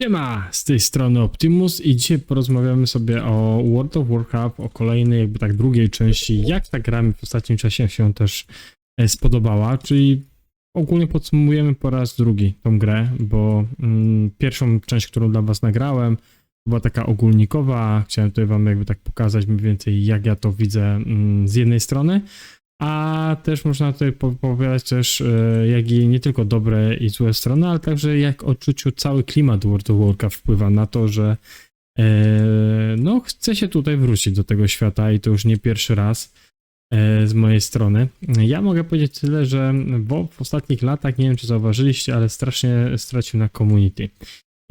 Siema, z tej strony Optimus i dzisiaj porozmawiamy sobie o World of Warcraft, o kolejnej jakby tak drugiej części, jak ta gra mi w ostatnim czasie się też spodobała, czyli ogólnie podsumujemy po raz drugi tą grę, bo pierwszą część, którą dla was nagrałem, była taka ogólnikowa, chciałem tutaj wam jakby tak pokazać mniej więcej jak ja to widzę z jednej strony, a też można tutaj opowiadać też, jak i nie tylko dobre i złe strony, ale także jak odczuciu cały klimat World of Warcraft wpływa na to, że no chce się tutaj wrócić do tego świata i to już nie pierwszy raz z mojej strony. Ja mogę powiedzieć tyle, że WoW w ostatnich latach, nie wiem czy zauważyliście, ale strasznie stracił na community.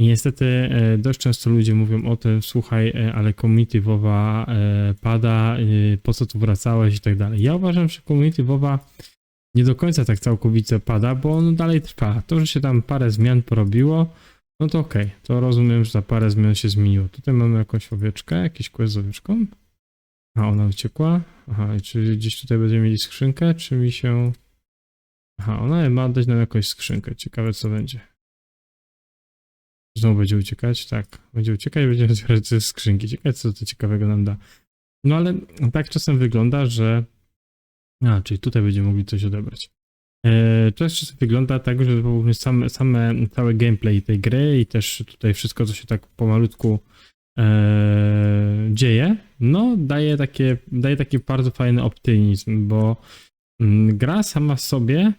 I niestety dość często ludzie mówią o tym, słuchaj, ale community WoWa pada, po co tu wracałeś i tak dalej. Ja uważam, że community WoWa nie do końca tak całkowicie pada, bo on dalej trwa. To, że się tam parę zmian porobiło, no to okej, to rozumiem, że za parę zmian się zmieniło. Tutaj mamy jakąś owieczkę, jakiś quest z owieczką. A ona uciekła. Aha, i czy gdzieś tutaj będziemy mieli skrzynkę, czy mi się... Aha, ona ma dać nam jakąś skrzynkę. Ciekawe co będzie. Znowu będzie uciekać? Tak. Będzie uciekać i będziemy otwierać te skrzynki. Ciekawe, co to ciekawego nam da. No ale tak czasem wygląda, że... A, czyli tutaj będziemy mogli coś odebrać. To czasem wygląda tak, że cały gameplay tej gry i też tutaj wszystko, co się tak pomalutku dzieje, no daje taki bardzo fajny optymizm, bo gra sama w sobie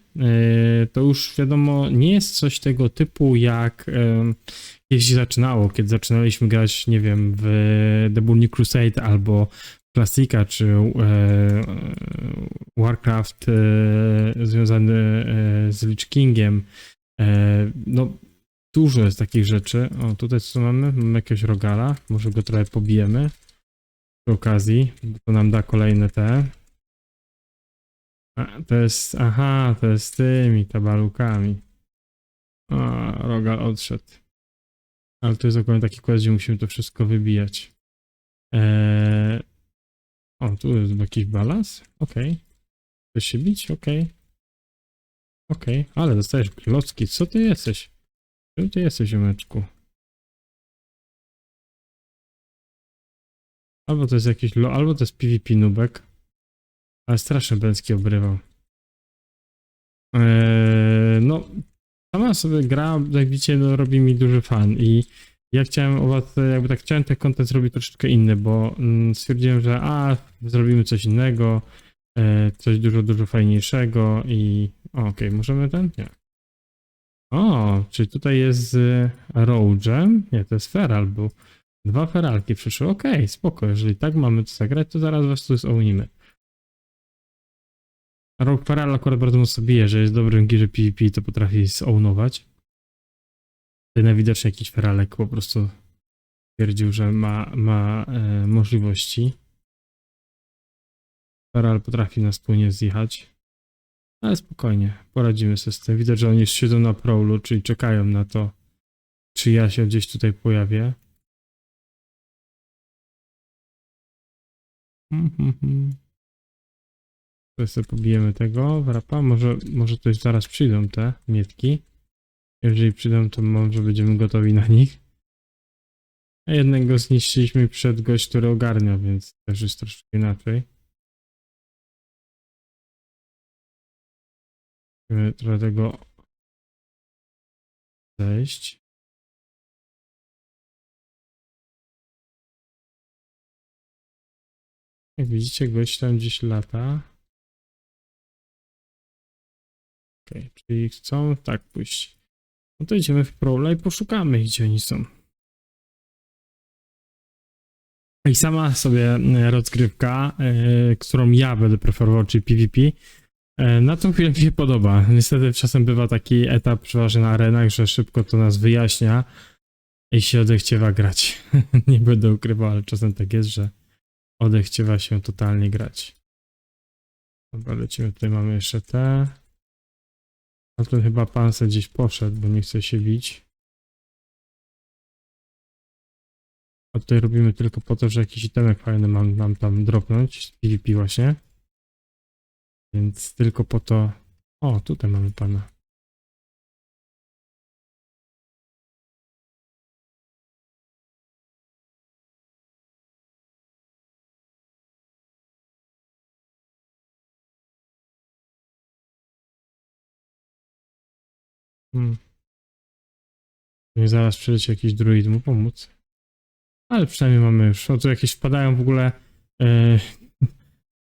to już wiadomo nie jest coś tego typu jak kiedyś się zaczynało, kiedy zaczynaliśmy grać, nie wiem, w The Burning Crusade albo Classica czy Warcraft związany z Lich Kingiem. No dużo jest takich rzeczy. O, tutaj co mamy? Mamy jakiegoś rogala. Może go trochę pobijemy przy okazji, bo to nam da kolejne te. A, to jest, aha, to jest z tymi tabalukami. A, rogal odszedł. Ale to jest ogólnie taki quest, gdzie musimy to wszystko wybijać. O, tu jest jakiś balans? Okej. Chcesz się bić? Okej. Okej, ale dostajesz klocki. Co ty jesteś? Czym ty jesteś, ziomeczku? Albo to jest jakiś albo to jest PvP nubek. Ale strasznie bęcki obrywał. No, sama sobie gra, jak widzicie, no, robi mi duży fan i ja chciałem jakby tak chciałem ten content zrobić troszeczkę inny, bo stwierdziłem, że zrobimy coś innego, coś dużo fajniejszego i okej, możemy ten? Nie. O, czyli tutaj jest z Rougem, nie, to jest Feral był. Dwa Feralki przyszły, okej, spoko, jeżeli tak mamy to zagrać, to zaraz was tu zownimy. Rogue Feral akurat bardzo mocno bije, że jest dobrym girze PvP, to potrafi zownować. Tutaj najwidoczniej jakiś Feralek po prostu stwierdził, że ma możliwości. Feral potrafi nas płynnie zjechać. Ale spokojnie, poradzimy sobie z tym. Widać, że oni już siedzą na prowlu, czyli czekają na to, czy ja się gdzieś tutaj pojawię. Tutaj sobie pobijemy tego wrapa. Może tutaj zaraz przyjdą te mietki. Jeżeli przyjdą, to może będziemy gotowi na nich. A jednego zniszczyliśmy przed gość, który ogarnia, więc też jest troszkę inaczej. Musimy trochę tego zejść. Jak widzicie, gość tam gdzieś lata. Okej, czyli chcą tak pójść. No to idziemy w Prowla i poszukamy, gdzie oni są. I sama sobie rozgrywka, którą ja będę preferował, czyli PvP, na tą chwilę mi się podoba. Niestety czasem bywa taki etap, przeważnie na arenach, że szybko to nas wyjaśnia i się odechciewa grać. Nie będę ukrywał, ale czasem tak jest, że odechciewa się totalnie grać. Dobra, lecimy, tutaj mamy jeszcze te. A tu chyba pan se gdzieś poszedł, bo nie chce się bić. A tutaj robimy tylko po to, że jakiś itemek fajny mam tam dropnąć z PvP właśnie. Więc tylko po to... O, tutaj mamy pana. Hmm. Nie zaraz przyleci jakiś druid mu pomóc. Ale przynajmniej mamy już. O, tu jakieś wpadają w ogóle. E,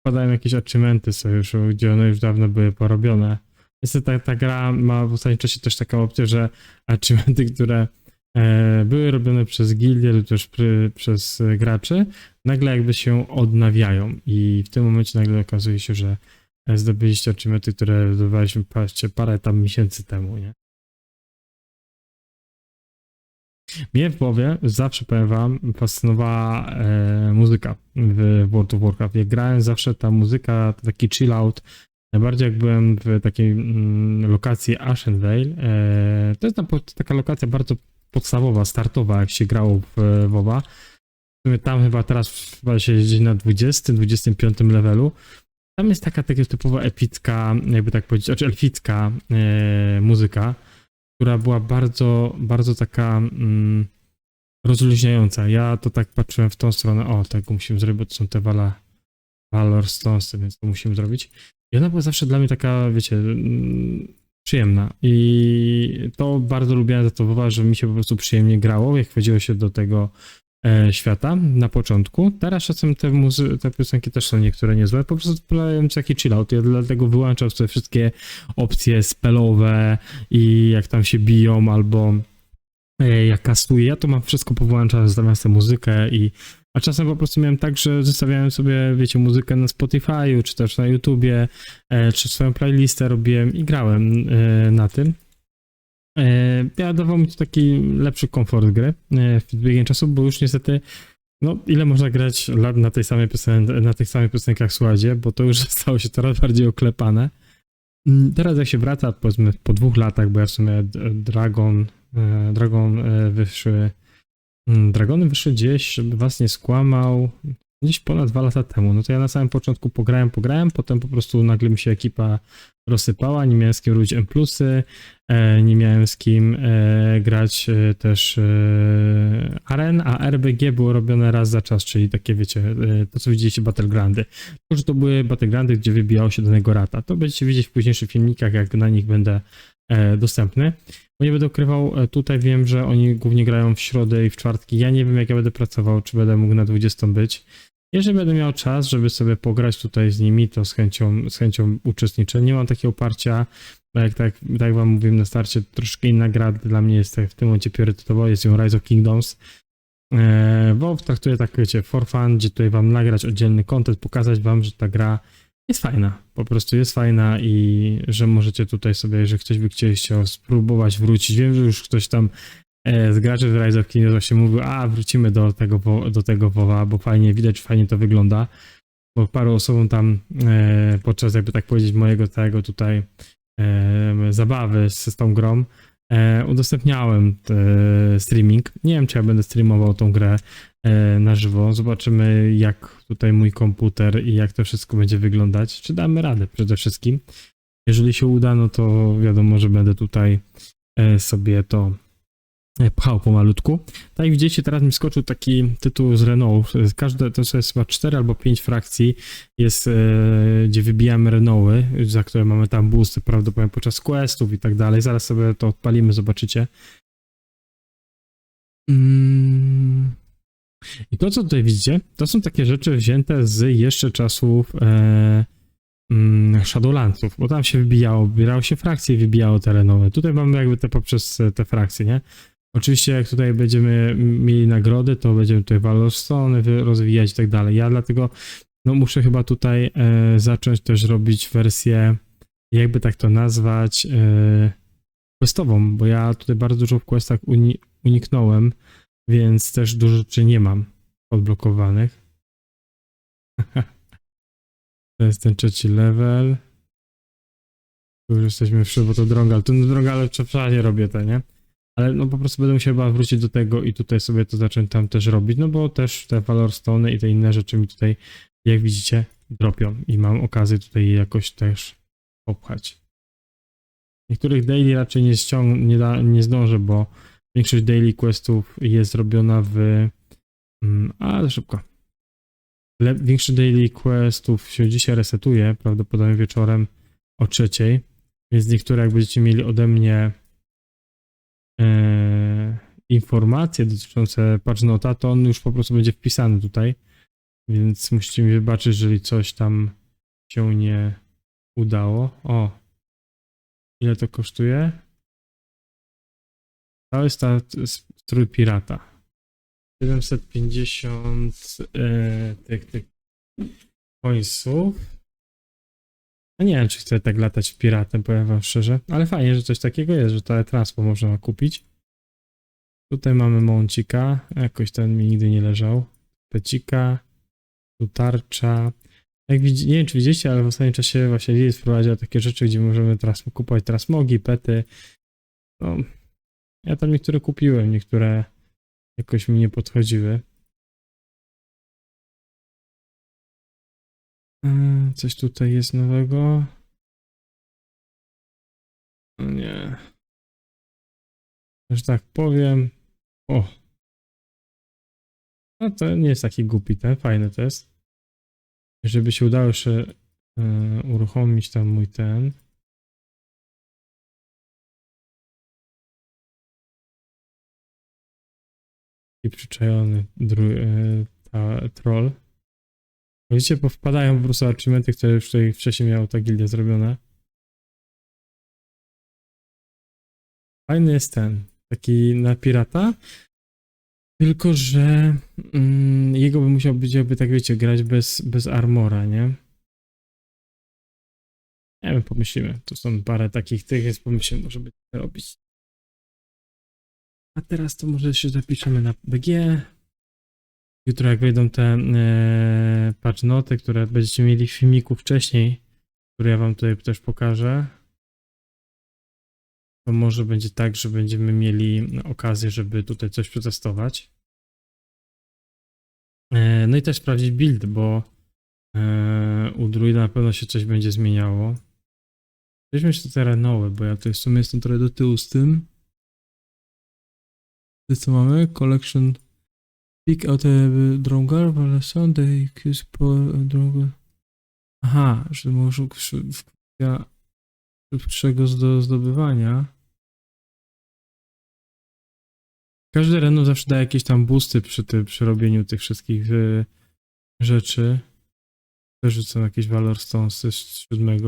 wpadają jakieś achievementy sojuszu, gdzie one już dawno były porobione. Niestety ta gra ma w ostatnim czasie też taką opcję, że achievementy, które były robione przez gildie lub też przez graczy, nagle jakby się odnawiają i w tym momencie nagle okazuje się, że zdobyliście achievementy, które zdobywaliśmy parę tam miesięcy temu, nie? Mnie w głowie zawsze, powiem wam, fascynowała muzyka w World of Warcraft. Jak grałem, zawsze ta muzyka, to taki chill out, najbardziej jak byłem w takiej lokacji Ashenvale, to jest taka lokacja bardzo podstawowa, startowa, jak się grało w WoWa. W sumie tam chyba teraz chyba się jeździ na 20-25 levelu. Tam jest taka typowa epicka, jakby tak powiedzieć, znaczy elficka muzyka, która była bardzo, bardzo taka rozluźniająca. Ja to tak patrzyłem w tą stronę, o, tego musimy zrobić, bo to są te Valor Stones, więc to musimy zrobić. I ona była zawsze dla mnie taka, wiecie, przyjemna. I to bardzo lubiłem za to, że mi się po prostu przyjemnie grało, jak wchodziło się do tego świata na początku. Teraz czasem te piosenki też są niektóre niezłe, po prostu podają taki chillout. Ja dlatego wyłączam sobie wszystkie opcje spellowe i jak tam się biją, albo jak kastuję. Ja to mam wszystko powłączane, zostawiam sobie muzykę a czasem po prostu miałem tak, że zostawiałem sobie, wiecie, muzykę na Spotify'u, czy też na YouTubie, czy swoją playlistę robiłem i grałem na tym. Ja dawał mi to taki lepszy komfort gry w biegiem czasu, bo już niestety, no ile można grać na na tych samych piosenkach Sładzie, bo to już stało się coraz bardziej oklepane. Teraz jak się wraca, powiedzmy po 2 latach, bo ja w sumie Dragony wyszły gdzieś, żeby was nie skłamał, gdzieś ponad 2 lata temu. No to ja na samym początku pograłem, potem po prostu nagle mi się ekipa rozsypała, nie miałem z kim robić M+, nie miałem z kim grać też aren, a RBG było robione raz za czas, czyli takie, wiecie, to co widzieliście Battlegroundy. To, że to były Battlegroundy, gdzie wybijało się danego rata. To będziecie widzieć w późniejszych filmikach, jak na nich będę dostępny. Bo nie będę ukrywał, tutaj wiem, że oni głównie grają w środę i w czwartki. Ja nie wiem, jak ja będę pracował, czy będę mógł na 20 być. Jeżeli będę miał czas, żeby sobie pograć tutaj z nimi, to z chęcią uczestniczę. Nie mam takiego oparcia, bo tak wam mówiłem na starcie, troszkę inna gra dla mnie jest w tym momencie priorytetowa, jest ją Rise of Kingdoms. Bo traktuję tak, wiecie, for fun, gdzie tutaj wam nagrać oddzielny content, pokazać wam, że ta gra jest fajna, po prostu jest fajna i że możecie tutaj sobie, jeżeli ktoś by chciał spróbować wrócić, wiem, że już ktoś tam z graczy z Rise of Kingdoms właśnie mówił, wrócimy do tego WoWa, bo fajnie widać, fajnie to wygląda, bo paru osobom tam podczas, jakby tak powiedzieć, mojego całego tutaj zabawy z tą grą udostępniałem streaming. Nie wiem, czy ja będę streamował tą grę na żywo. Zobaczymy, jak tutaj mój komputer i jak to wszystko będzie wyglądać. Czy damy radę przede wszystkim. Jeżeli się uda, no to wiadomo, że będę tutaj sobie to pchał pomalutku. Tak jak widzicie, teraz mi skoczył taki tytuł z Renault. Każde, to jest chyba 4 albo 5 frakcji jest, gdzie wybijamy Renaulty, za które mamy tam boosty prawdopodobnie podczas questów i tak dalej. Zaraz sobie to odpalimy, zobaczycie. I to, co tutaj widzicie, to są takie rzeczy wzięte z jeszcze czasów Shadowlandsów, bo tam się wybierało się frakcje i wybijało te Renaulty. Tutaj mamy jakby poprzez te frakcje, nie? Oczywiście jak tutaj będziemy mieli nagrody, to będziemy tutaj Valorstone rozwijać i tak dalej. Ja dlatego no muszę chyba tutaj zacząć też robić wersję, jakby tak to nazwać, questową, bo ja tutaj bardzo dużo w questach uniknąłem, więc też dużo rzeczy nie mam odblokowanych. To jest ten 3. level. Tu już jesteśmy w bo to drąga, ale tu drąga, ale przepraszam, robię to, nie? Ale no po prostu będę musiał chyba wrócić do tego i tutaj sobie to zacząć tam też robić, no bo też te Valorstone i te inne rzeczy mi tutaj, jak widzicie, dropią i mam okazję tutaj je jakoś też popchać. Niektórych daily raczej nie zdążę, bo większość daily questów jest robiona ale szybko. Większość daily questów się dzisiaj resetuje, prawdopodobnie wieczorem o 3, więc niektóre jak będziecie mieli ode mnie informacje dotyczące patchnota, to on już po prostu będzie wpisany tutaj, więc musicie mi wybaczyć, jeżeli coś tam się nie udało. O, ile to kosztuje? Cały strój pirata. 750 tych coinsów. No nie wiem, czy chcę tak latać piratem, powiem wam szczerze, ale fajnie, że coś takiego jest, że to transpo można kupić. Tutaj mamy mącika, jakoś ten mi nigdy nie leżał. Pecika, tu tarcza. Jak widzi, nie wiem, czy widzicie, ale w ostatnim czasie właśnie Lilith wprowadziła takie rzeczy, gdzie możemy teraz kupować transmogi, pety. No, ja tam niektóre kupiłem, niektóre jakoś mi nie podchodziły. Coś tutaj jest nowego. No nie. Że tak powiem. O. No to nie jest taki głupi ten, fajny to jest. Żeby się udało jeszcze uruchomić tam mój ten. I przyczajony troll. Widzicie, powpadają po prostu achievementy, które już tutaj wcześniej miała ta gildia zrobione. Fajny jest ten, taki na pirata. Tylko, że jego by musiał być jakby, tak wiecie, grać bez armora, nie? Nie wiem, pomyślimy. Tu są parę takich tych, więc pomyślimy, może by to robić. A teraz to może się zapiszemy na BG. Jutro jak wejdą te patchnoty, które będziecie mieli w filmiku wcześniej, które ja wam tutaj też pokażę, to może będzie tak, że będziemy mieli okazję, żeby tutaj coś przetestować. No i też sprawdzić build, bo u druida na pewno się coś będzie zmieniało. Weźmy się terenowe, bo ja tutaj w sumie jestem trochę do tyłu z tym. Co mamy? Collection Pick out a Drongar, ale Sunday Use for Drongar. Aha, że może kwestia szybszego zdobywania. Każdy random zawsze daje jakieś tam boosty przy robieniu tych wszystkich rzeczy. Też rzucam jakieś Valor Stones z 7.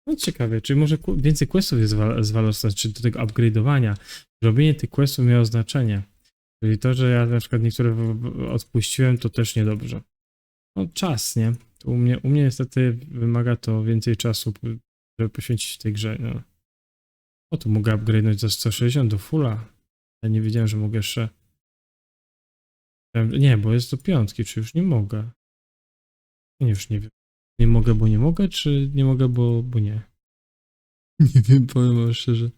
No ciekawie, czy może więcej questów jest z Valor Stones, czy do tego upgrade'owania. Robienie tych questów miało znaczenie. Czyli to, że ja na przykład niektóre odpuściłem, to też niedobrze. No czas, nie? To u mnie niestety wymaga to więcej czasu, żeby poświęcić tej grze. No. O, tu mogę upgrade'nąć za 160 do fulla. Ja nie wiedziałem, że mogę jeszcze... Nie, bo jest do 5, czy już nie mogę? Nie, już nie wiem. Nie mogę, bo nie mogę, czy nie mogę, bo nie? Nie wiem, powiem wam szczerze.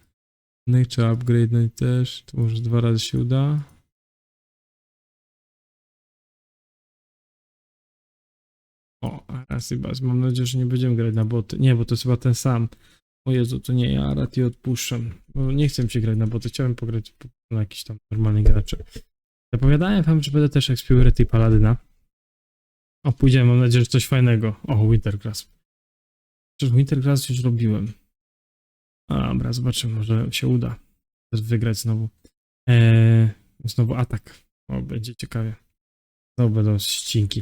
No i trzeba upgrade'nąć też. To może 2 razy się uda. O, Arasibas. Mam nadzieję, że nie będziemy grać na boty. Nie, bo to jest chyba ten sam. O Jezu, to nie, ja raczej odpuszczam. Bo nie chcę się grać na boty. Chciałem pograć na jakiś tam normalny graczy. Zapowiadałem wam, że będę też ekspił Rety i Paladyna. O, pójdziemy, mam nadzieję, że coś fajnego. O, Wintergrass. Przecież Wintergrass już robiłem. Dobra, zobaczymy, może się uda wygrać znowu. Znowu atak. O, będzie ciekawie. Znowu będą ścinki.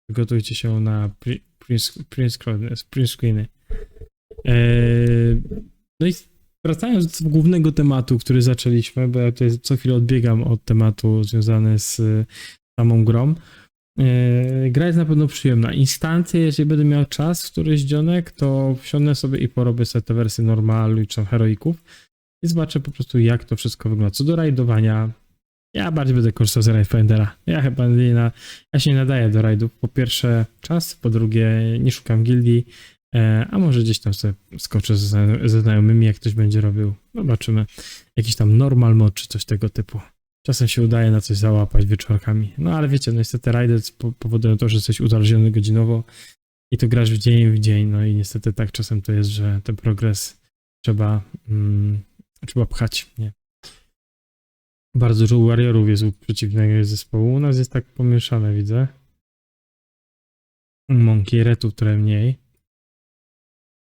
Przygotujcie się na print screeny. No i wracając do głównego tematu, który zaczęliśmy, bo ja tutaj co chwilę odbiegam od tematu związany z samą grą. Gra jest na pewno przyjemna. Instancje, jeżeli będę miał czas, któryś dzionek, to wsiądę sobie i porobię sobie te wersje normalu czy heroików i zobaczę po prostu, jak to wszystko wygląda. Co do rajdowania, ja bardziej będę korzystał z Raidfindera. Ja chyba ja się nie nadaję do rajdów. Po pierwsze czas, po drugie nie szukam gildii, a może gdzieś tam sobie skoczę ze znajomymi, jak ktoś będzie robił. Zobaczymy. Jakiś tam normal mod czy coś tego typu. Czasem się udaje na coś załapać wieczorkami. No ale wiecie, no niestety rajdy powodują to, że jesteś uzależniony godzinowo i to grasz w dzień, no i niestety tak czasem to jest, że ten progres trzeba pchać, nie? Bardzo dużo warriorów jest u przeciwnego zespołu. U nas jest tak pomieszane, widzę. Monkey Retów trochę mniej.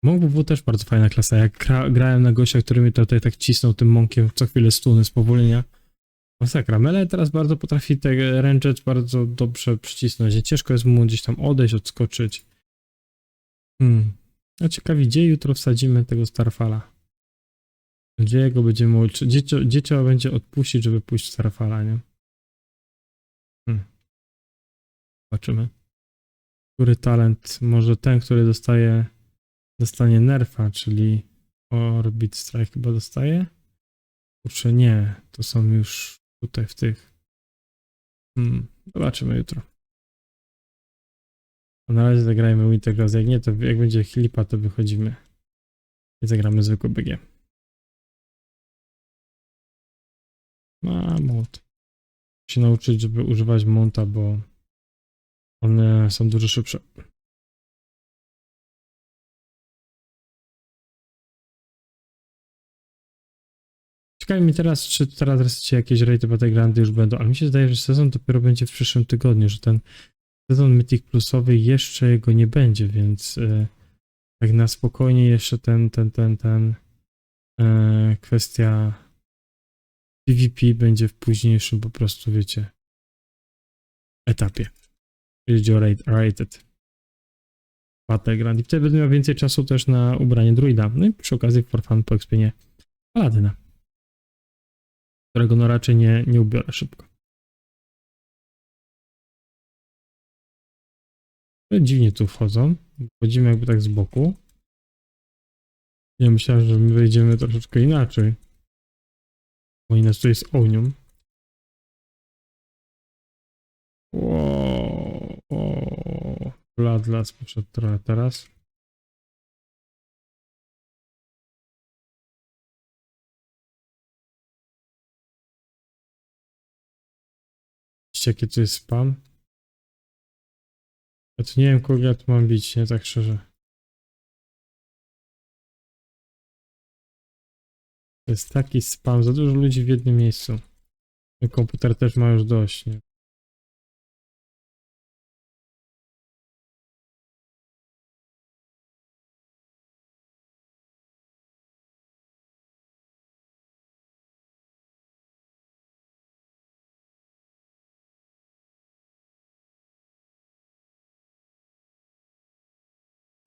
Monk WW też bardzo fajna klasa. Jak grałem na gościa, który mnie tutaj tak cisnął tym monkiem co chwilę stuny, spowolnienia. Masakra. Melee teraz bardzo potrafi te range bardzo dobrze przycisnąć. Ciężko jest mu gdzieś tam odejść, odskoczyć. A ciekawi, gdzie jutro wsadzimy tego Starfala? Gdzie go będziemy uczyć? Gdzie trzeba będzie odpuścić, żeby pójść w Starfala, nie? Zobaczymy. Który talent? Może ten, który dostanie nerfa, czyli Orbit Strike chyba dostaje? Kurczę, nie. To są już tutaj w tych. Zobaczymy jutro. A na razie zagrajmy Wintergrass. Jak nie, to jak będzie Hilipa, to wychodzimy. I zagramy zwykły BG. Mount. Muszę się nauczyć, żeby używać Mounta, bo one są dużo szybsze. Ciekawi mi teraz, czy teraz wreszcie jakieś rejty Battlegrandy już będą, ale mi się zdaje, że sezon dopiero będzie w przyszłym tygodniu, że ten sezon Mythic Plusowy jeszcze jego nie będzie, więc tak na spokojnie jeszcze kwestia PvP będzie w późniejszym po prostu, wiecie, etapie. Jeśli chodzi o rated Battleground. I wtedy będę miał więcej czasu też na ubranie druida. No i przy okazji for fun po expienie Paladyna, którego no raczej nie ubiorę szybko. Dziwnie tu wchodzą. Wchodzimy jakby tak z boku. Ja myślałem, że my wejdziemy troszeczkę inaczej. Bo nas tutaj jest ognią. Bloodlust poszedł trochę teraz. Widzicie, jaki tu jest spam? Ja tu nie wiem, kogo ja tu mam bić, nie tak szczerze. To jest taki spam, za dużo ludzi w jednym miejscu. Komputer też ma już dość, nie?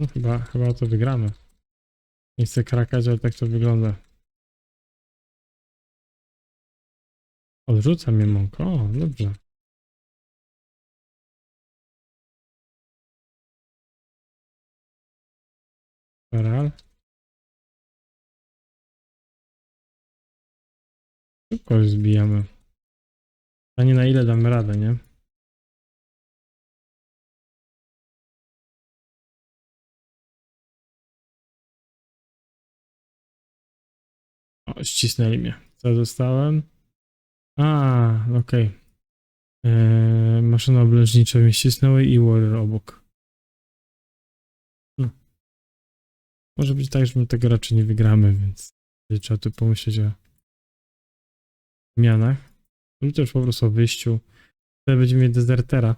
No chyba to wygramy. Nie chcę krakać, ale tak to wygląda. Odrzuca mnie Monk. O, dobrze. Feral. Szybko już zbijamy. A nie na ile damy radę, nie? O, ścisnęli mnie. Co dostałem? Okej. Maszyny oblężnicze mnie ścisnęły i warrior obok. Może być tak, że my tego raczej nie wygramy, więc trzeba tu pomyśleć o zmianach. Lub też po prostu o wyjściu. Tutaj będziemy mieć dezertera.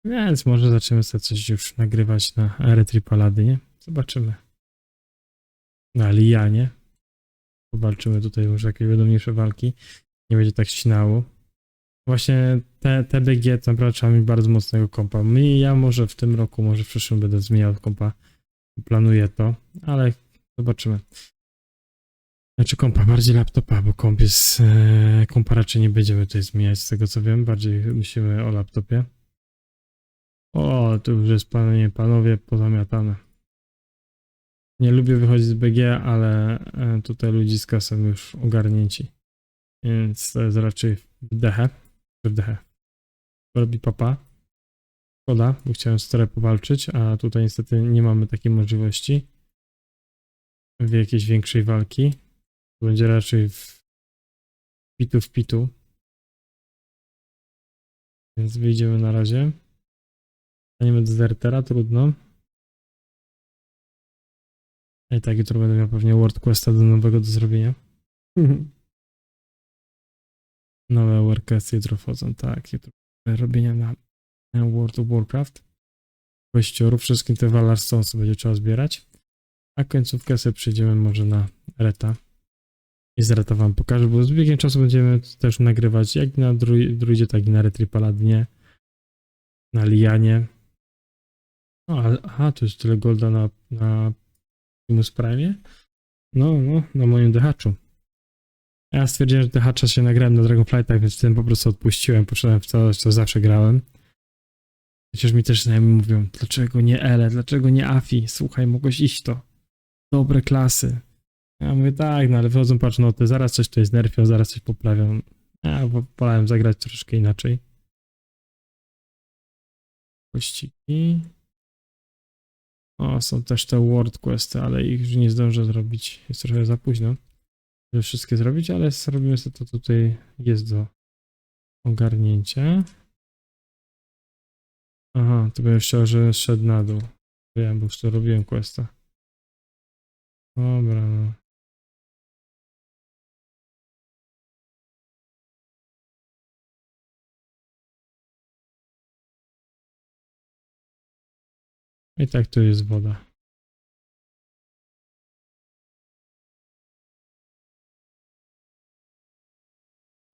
Więc może zaczniemy sobie coś już nagrywać na Eretri Paladynie. Zobaczymy. Na Lianie. Powalczymy tutaj już jakieś wiadomniejsze walki. Nie będzie tak ścinało. Właśnie te BG to naprawdę trzeba mieć bardzo mocnego kompa. Ja może w tym roku, może w przyszłym będę zmieniał kompa. Planuję to, ale zobaczymy. Znaczy kompa, bardziej laptopa, bo kompa raczej nie będziemy tutaj zmieniać z tego co wiem. Bardziej myślimy o laptopie. O, tu już jest panowie pozamiatane. Nie lubię wychodzić z BG, ale tutaj ludziska są już ogarnięci. Więc to jest raczej wdechę. Robi papa. Szkoda, bo chciałem z Torem powalczyć, a tutaj niestety nie mamy takiej możliwości w jakiejś większej walki. To będzie raczej w pitu. Więc wyjdziemy na razie. Staniemy dezertera, trudno. I tak jutro będę miał pewnie World Questa do nowego do zrobienia. Nowe World Questy jutro wchodzą, tak. Jutro robienia na World of Warcraft. Kościorów, wszystkim te Valar Stones będzie trzeba zbierać. A końcówkę sobie przejdziemy może na Reta. I z Reta wam pokażę, bo z biegiem czasu będziemy też nagrywać jak na druidzie, tak i na Retri Paladynie. Na Lianie. Aha, tu jest tyle golda na Primus Prime. No, na moim DH-czu. Ja stwierdziłem, że DH-cza się nagrałem na Dragonflightach, więc ten po prostu odpuściłem, poszedłem w całość, co zawsze grałem. Chociaż mi też znajomi mówią, dlaczego nie Ele, dlaczego nie Afi? Słuchaj, mogłeś iść to. Dobre klasy. Ja mówię, tak, no ale wychodzą patchnoty, zaraz coś tu jest nerfią, zaraz coś poprawią. Ja wolałem zagrać troszkę inaczej. Kościki. O, są też te World Questy, ale ich już nie zdążę zrobić. Jest trochę za późno, żeby wszystkie zrobić, ale zrobimy sobie to tutaj, jest do ogarnięcia. Aha, to bym chciał, żebym szedł na dół. Wiem, bo już to robiłem questa. Dobra, no. I tak tu jest woda.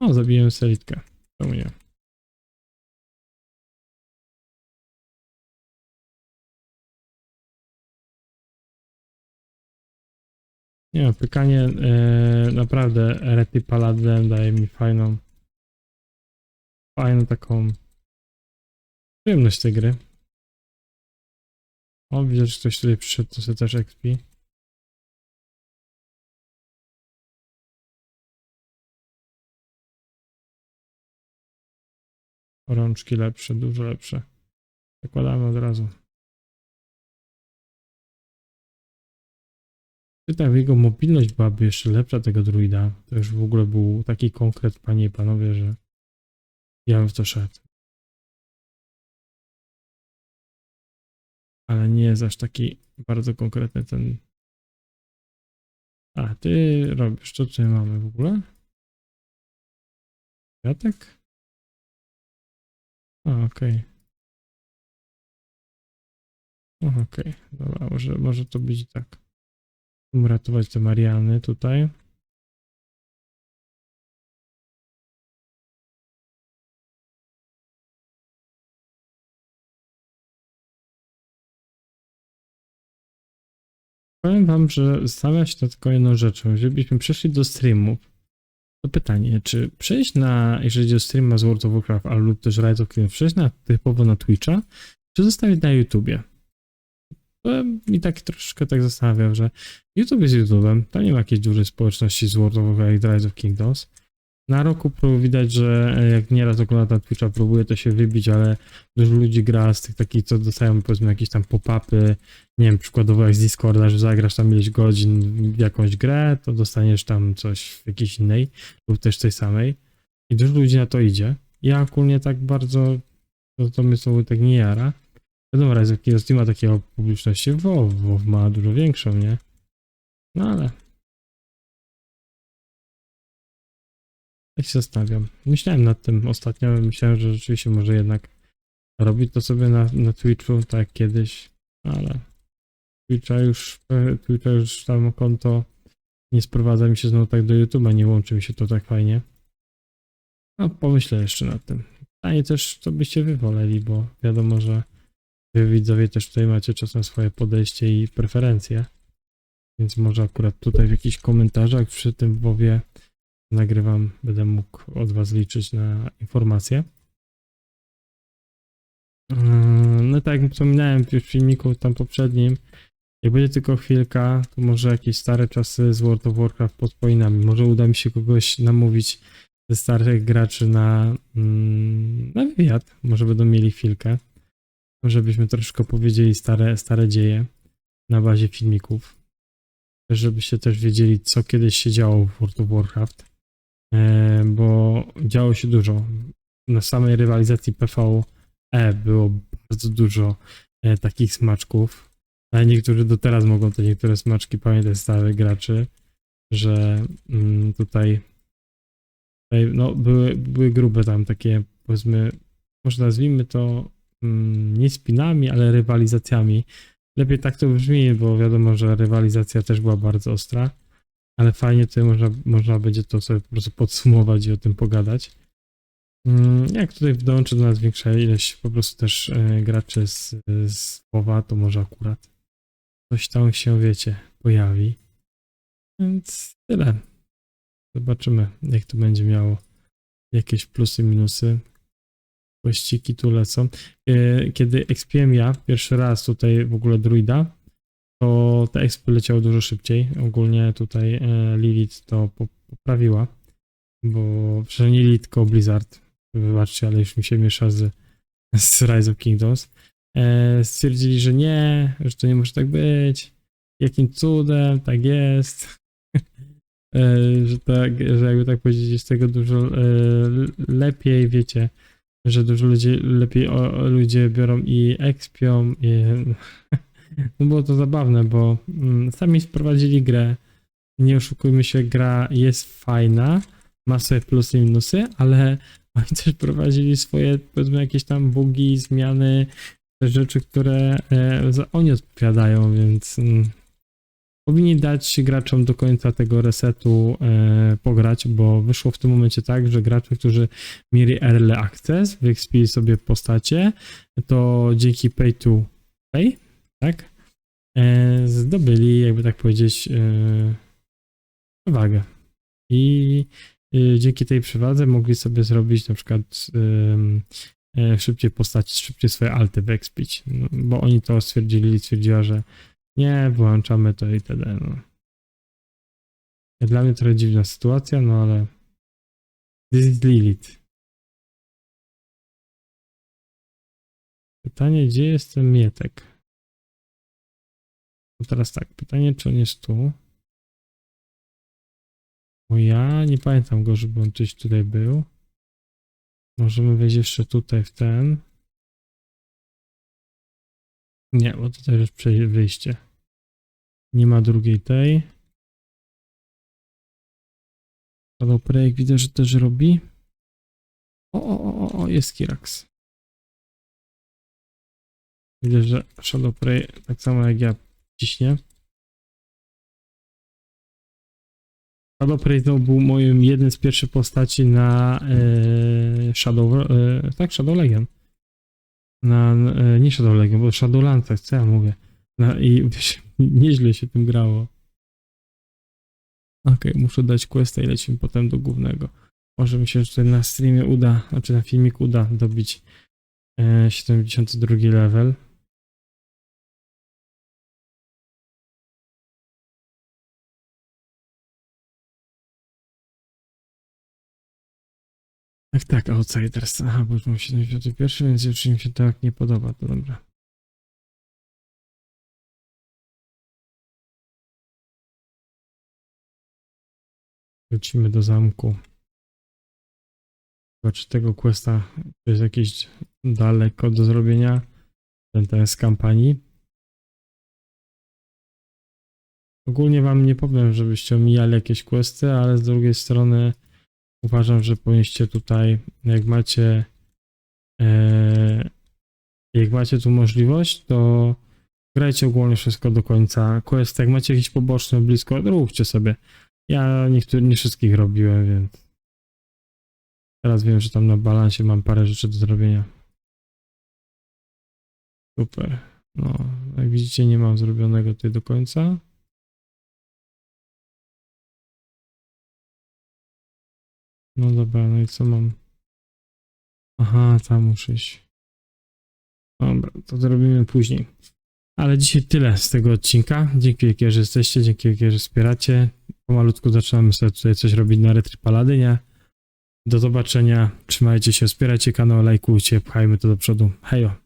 O, zabiłem selitkę. Czemu nie? Nie, pykanie naprawdę Rety Paladin daje mi fajną taką przyjemność tej gry. O, widzę, że ktoś tutaj przyszedł, to sobie też XP. Rączki lepsze, dużo lepsze. Zakładamy od razu. Pytam, jego mobilność byłaby jeszcze lepsza tego druida. To już w ogóle był taki konkret, panie i panowie, że ja bym w to szedł. Ale nie jest aż taki bardzo konkretny ten... A, ty robisz, co tutaj mamy w ogóle? Kwiatek? A, okej. Okej, dobra, może to być i tak. Uratować te Mariany tutaj. Powiem wam, że zastanawiam się nad tylko jedną rzeczą. Żebyśmy przeszli do streamów, to pytanie, czy przejść na, jeżeli chodzi o streama z World of Warcraft lub też Rise of Kingdoms, przejść na typowo na Twitcha, czy zostawić na YouTubie? To mi tak troszkę tak zastanawiam, że YouTube jest YouTube'em, tam nie ma jakiejś dużej społeczności z World of Warcraft i Rise of Kingdoms. Na roku widać, że jak nieraz ogląda na Twitcha, próbuje to się wybić, ale dużo ludzi gra z tych takich, co dostają powiedzmy jakieś tam pop-upy, nie wiem, przykładowo jak z Discorda, że zagrasz tam ileś godzin w jakąś grę, to dostaniesz tam coś w jakiejś innej lub też tej samej i dużo ludzi na to idzie. Ja ogólnie tak bardzo, to mnie słowo tak nie jara. Wiadomo, raz jakiego Steama takiego publiczności, WoW ma dużo większą, nie? No ale... Tak się zastanawiam. Myślałem nad tym ostatnio, myślałem, że rzeczywiście może jednak robić to sobie na Twitchu, tak jak kiedyś, ale Twitcha już tam konto nie sprowadza mi się znowu tak do YouTube'a, nie łączy mi się to tak fajnie. No, pomyślę jeszcze nad tym. Pytanie też, co byście wy woleli, bo wiadomo, że wy widzowie też tutaj macie czasem swoje podejście i preferencje, więc może akurat tutaj w jakichś komentarzach przy tym WoWie nagrywam, będę mógł od was liczyć na informacje. No tak jak wspominałem w filmiku tam poprzednim, jak będzie tylko chwilka, to może jakieś stare czasy z World of Warcraft pod spoinami. Może uda mi się kogoś namówić ze starych graczy na wywiad. Może będą mieli chwilkę. Może byśmy troszkę powiedzieli stare dzieje na bazie filmików. Żebyście też wiedzieli, co kiedyś się działo w World of Warcraft. Bo działo się dużo. Na samej rywalizacji PvE było bardzo dużo takich smaczków. Ale niektórzy do teraz mogą te niektóre smaczki pamiętać, starych graczy, że tutaj no, były grube tam takie, powiedzmy, może nazwijmy to nie spinami, ale rywalizacjami lepiej tak to brzmi, bo wiadomo, że rywalizacja też była bardzo ostra, ale fajnie tutaj można będzie to sobie po prostu podsumować i o tym pogadać. Jak tutaj dołączy do nas większa ilość po prostu też graczy z WoWa, to może akurat coś tam się, wiecie, pojawi. Więc tyle. Zobaczymy, jak to będzie miało jakieś plusy, minusy. Pościki tu lecą. Kiedy expiłem ja pierwszy raz tutaj w ogóle druida, to te expy leciały dużo szybciej. Ogólnie tutaj Lilith to poprawiła, bo przecież nie Lilith, tylko Blizzard. Wybaczcie, ale już mi się miesza z Rise of Kingdoms. Stwierdzili, że nie, że to nie może tak być. Jakim cudem, tak jest. Że tak, że jakby tak powiedzieć, jest tego dużo lepiej, wiecie, że dużo lepiej ludzie biorą i expią. No było to zabawne, bo sami sprowadzili grę. Nie oszukujmy się, gra jest fajna, ma swoje plusy i minusy, ale oni też prowadzili swoje, powiedzmy, jakieś tam bugi, zmiany, te rzeczy, które oni odpowiadają, więc powinni dać graczom do końca tego resetu pograć, bo wyszło w tym momencie tak, że gracze, którzy mieli early access, wyekspili sobie postacie, to dzięki pay to pay, tak, zdobyli, jakby tak powiedzieć, przewagę. I dzięki tej przewadze mogli sobie zrobić na przykład szybciej postaci, szybciej swoje alty wyekspić, no, bo oni to stwierdziła, że nie, wyłączamy to i itd. No. Dla mnie trochę dziwna sytuacja, no ale this is Lilith. Pytanie, gdzie jest ten Mietek? No teraz tak, pytanie, czy on jest tu? Bo ja nie pamiętam go, żeby on gdzieś tutaj był. Możemy wejść jeszcze tutaj w ten. Nie, bo tutaj już wyjście. Nie ma drugiej tej. Shadow Prey widzę, że też robi. O, jest Kirax. Widzę, że Shadow Prey tak samo jak ja ciśnie. Shadow Prey znowu był moim jednym z pierwszych postaci na Shadow Legion. Nie Shadow Legion, bo Shadowlandsach, co ja mówię. I wiesz, nieźle się tym grało. Okej, muszę dać questa i lecimy potem do głównego. Może mi się tutaj na streamie uda, znaczy na filmiku uda dobić 72 level. Tak, Outsiders. Aha, bo już mam 71, więc już mi się tak nie podoba, to dobra. Wrócimy do zamku. Zobaczę tego questa, to jest jakieś daleko do zrobienia. Ten jest z kampanii. Ogólnie wam nie powiem, żebyście omijali jakieś questy, ale z drugiej strony uważam, że powinniście tutaj, jak macie tu możliwość, to grajcie ogólnie wszystko do końca. Quest, jak macie jakieś poboczne blisko, róbcie sobie. Ja nie wszystkich robiłem, więc teraz wiem, że tam na balansie mam parę rzeczy do zrobienia. Super. No, jak widzicie, nie mam zrobionego tutaj do końca. No dobra, no i co mam? Aha, tam muszę iść. Dobra, to zrobimy później. Ale dzisiaj tyle z tego odcinka. Dzięki wielkie, że jesteście, dzięki wielkie, że wspieracie. Pomalutku zaczynamy sobie tutaj coś robić na Retry Paladynie. Do zobaczenia, trzymajcie się, wspierajcie kanał, lajkujcie, pchajmy to do przodu. Hejo!